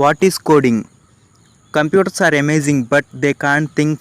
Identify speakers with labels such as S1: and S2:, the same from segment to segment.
S1: What is coding? Computers are amazing, but they can't think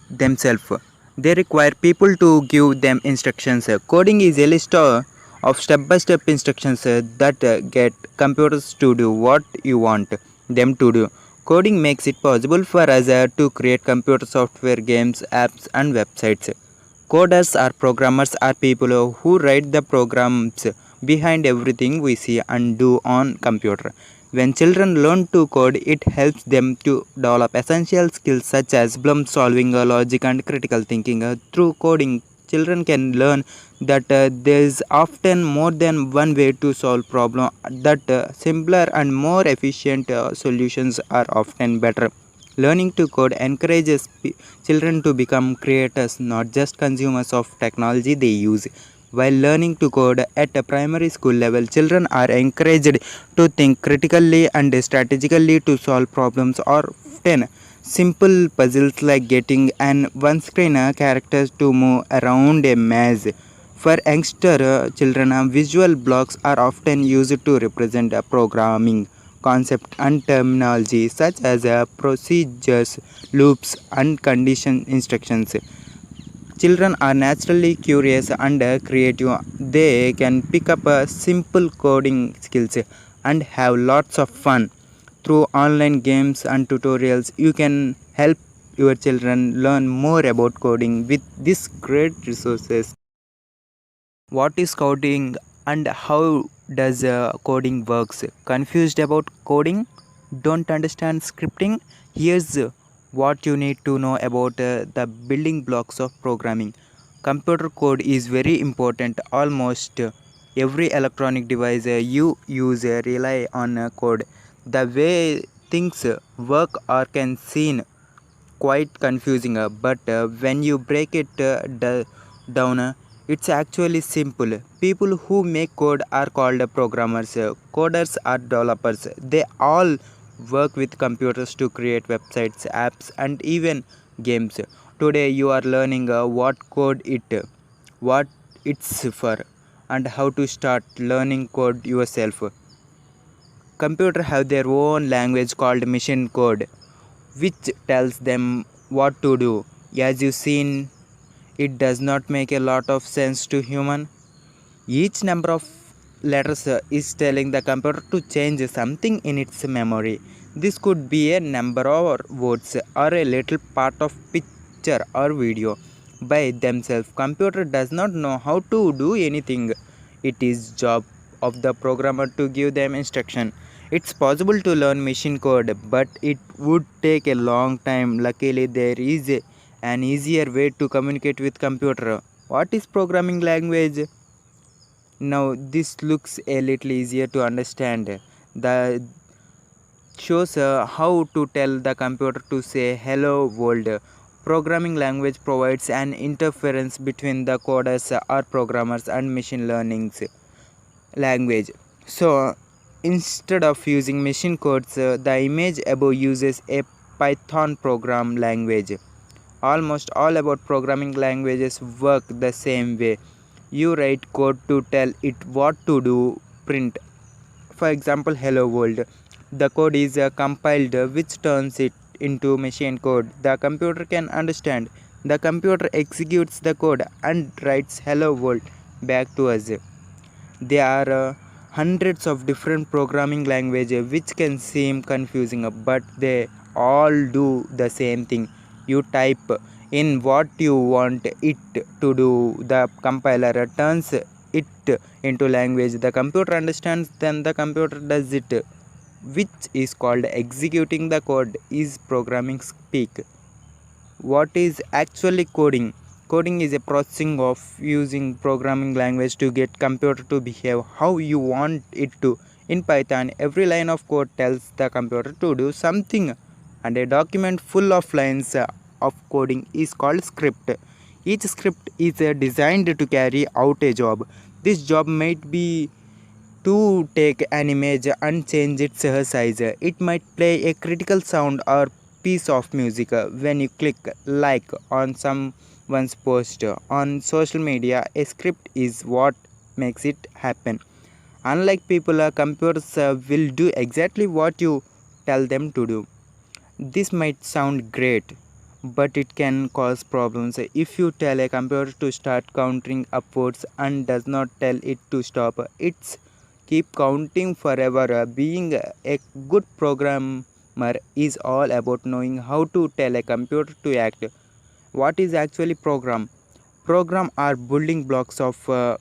S1: themselves. They require people to give them instructions. Coding is a list of step by step instructions that get computers to do what you want them to do. Coding makes it possible for us to create computer software, games, apps, and websites. Coders or programmers are people who write the programs behind everything we see and do on computer. When children learn to code, it helps them to develop essential skills such as problem solving, logic, and critical thinking. Through coding, children can learn that there is often more than one way to solve problem. That simpler and more efficient solutions are often better. Learning to code encourages children to become creators, not just consumers of technology they use. While learning to code at a primary school level, children are encouraged to think critically and strategically to solve problems or often simple puzzles like getting an one screen characters to move around a maze. For youngster children, visual blocks are often used to represent programming concept and terminology such as procedures, loops, and condition instructions. Children are naturally curious and creative. They can pick up simple coding skills and have lots of fun. Through online games and tutorials, you can help your children learn more about coding with these great resources. What is coding and how does coding works? Confused about coding? Don't understand scripting? Here's what you need to know about the building blocks of programming. Computer code is very important. Almost every electronic device you use rely on code. The way things work or can seem quite confusing, but when you break it down, it's actually simple. People who make code are called programmers. Coders are developers. They all work with computers to create websites, apps, and even games. Today you are learning what it's for, and how to start learning code yourself. Computers have their own language called machine code, which tells them what to do. As you've seen, it does not make a lot of sense to human. Each number of letters is telling the computer to change something in its memory. This could be a number or words or a little part of picture or video. By themselves, computer does not know how to do anything. It is job of the programmer to give them instruction. It's possible to learn machine code, but it would take a long time. Luckily, there is an easier way to communicate with computer. What is programming language? Now this looks a little easier to understand. The shows how to tell the computer to say hello world. Programming language provides an interference between the coders or programmers and machine learning's language. So instead of using machine codes, the image above uses a Python program language. Almost all about programming languages work the same way. You write code to tell it what to do. Print, for example, hello world. The code is compiled, which turns it into machine code the computer can understand. The computer executes the code and writes hello world back to us. There are hundreds of different programming languages which can seem confusing, but they all do the same thing. You type in what you want it to do. The compiler turns it into language the computer understands, then the computer does it, which is called executing the code is programming speak. What is actually coding? Coding is a processing of using programming language to get computer to behave how you want it to. In Python, every line of code tells the computer to do something, and a document full of lines of coding is called script. Each script is designed to carry out a job. This job might be to take an image and change its size. It might play a critical sound or piece of music when you click like on someone's post on social media. A script is what makes it happen. Unlike people, computers will do exactly what you tell them to do. This might sound great, but it can cause problems. If you tell a computer to start counting upwards and does not tell it to stop, it's keep counting forever. Being a good programmer is all about knowing how to tell a computer to act. What is actually program? Program are building blocks of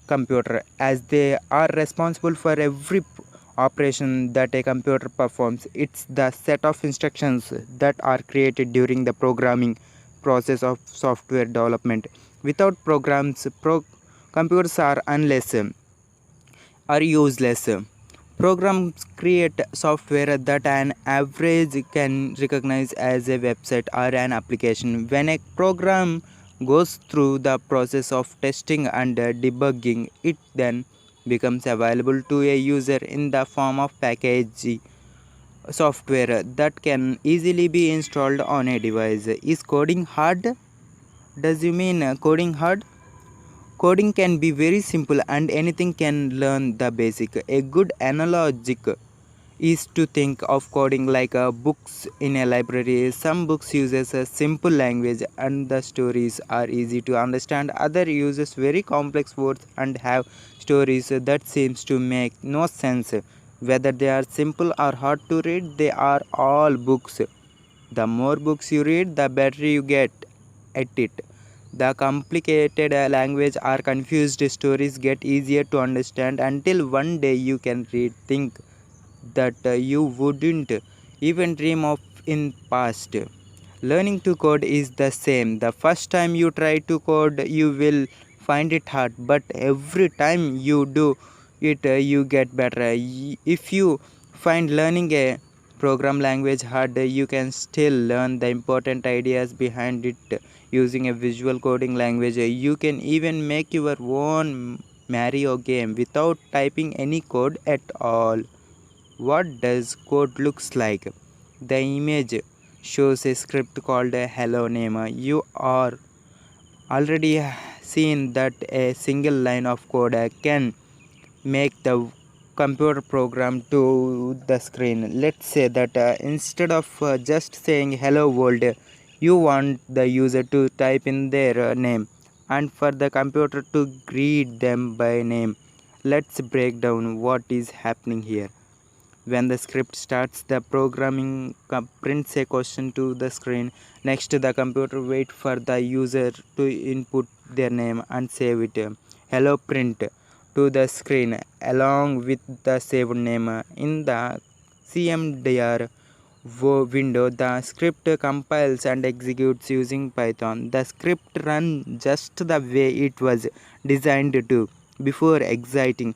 S1: computer, as they are responsible for every operation that a computer performs. It's the set of instructions that are created during the programming process of software development. Without programs, computers are useless. Programs create software that an average can recognize as a website or an application. When a program goes through the process of testing and debugging, it then becomes available to a user in the form of package software that can easily be installed on a device. Is coding hard? Does you mean coding hard? Coding can be very simple and anything can learn the basic. A good analogy is to think of coding like books in a library. Some books uses a simple language and the stories are easy to understand. Other uses very complex words and have stories that seems to make no sense. Whether they are simple or hard to read, they are all books. The more books you read, the better you get at it. The complicated language or confused stories get easier to understand until one day you can read things that you wouldn't even dream of in past. Learning to code is the same. The first time you try to code, you will find it hard, but every time you do it, you get better. If you find learning a program language hard, you can still learn the important ideas behind it using a visual coding language. You can even make your own Mario game without typing any code at all. What does code looks like? The image shows a script called a hello name. You are already seen that a single line of code can make the computer program to the screen. Let's say that instead of just saying hello world, you want the user to type in their name and for the computer to greet them by name. Let's break down what is happening here. When the script starts, the programming prints a question to the screen. Next, the computer waits for the user to input their name and save it. Hello print to the screen along with the saved name. In the CMDR window, the script compiles and executes using Python. The script runs just the way it was designed to before exiting.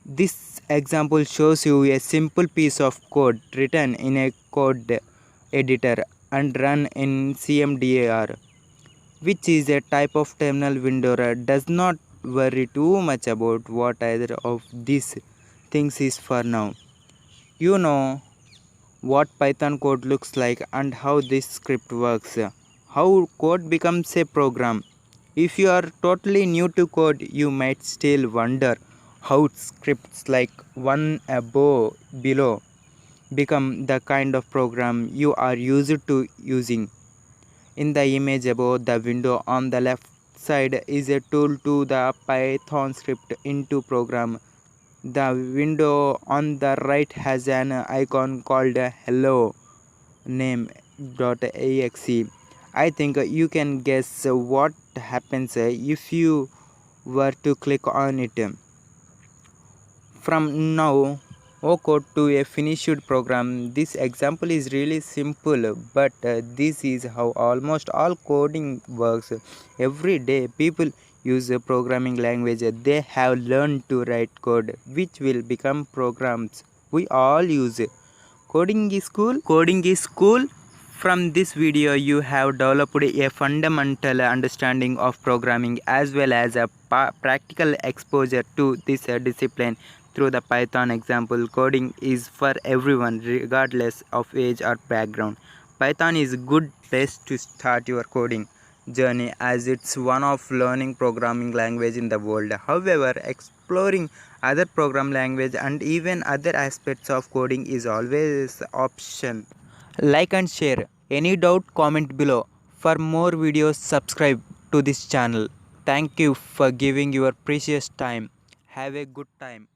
S1: This example shows you a simple piece of code written in a code editor and run in CMDR, which is a type of terminal window. Does not worry too much about what either of these things is for now. You know what Python code looks like and how this script works, how code becomes a program. If you are totally new to code, you might still wonder how scripts like one above below become the kind of program you are used to using. In the image above the window on the left side is a tool to the Python script into program. The window on the right has an icon called hello name.exe. I think you can guess what happens if you were to click on it. From now code to a finished program. This example is really simple, but this is how almost all coding works. Every day people use a programming language they have learned to write code, which will become programs we all use. Coding is cool. Coding is cool. From this video you have developed a fundamental understanding of programming as well as a practical exposure to this discipline through the Python example. Coding is for everyone regardless of age or background. Python is a good place to start your coding. journey as it's one of learning programming language in the world. However, exploring other program language and even other aspects of coding is always option. Like and share. Any doubt, comment below. For more videos, subscribe to this channel. Thank you for giving your precious time. Have a good time.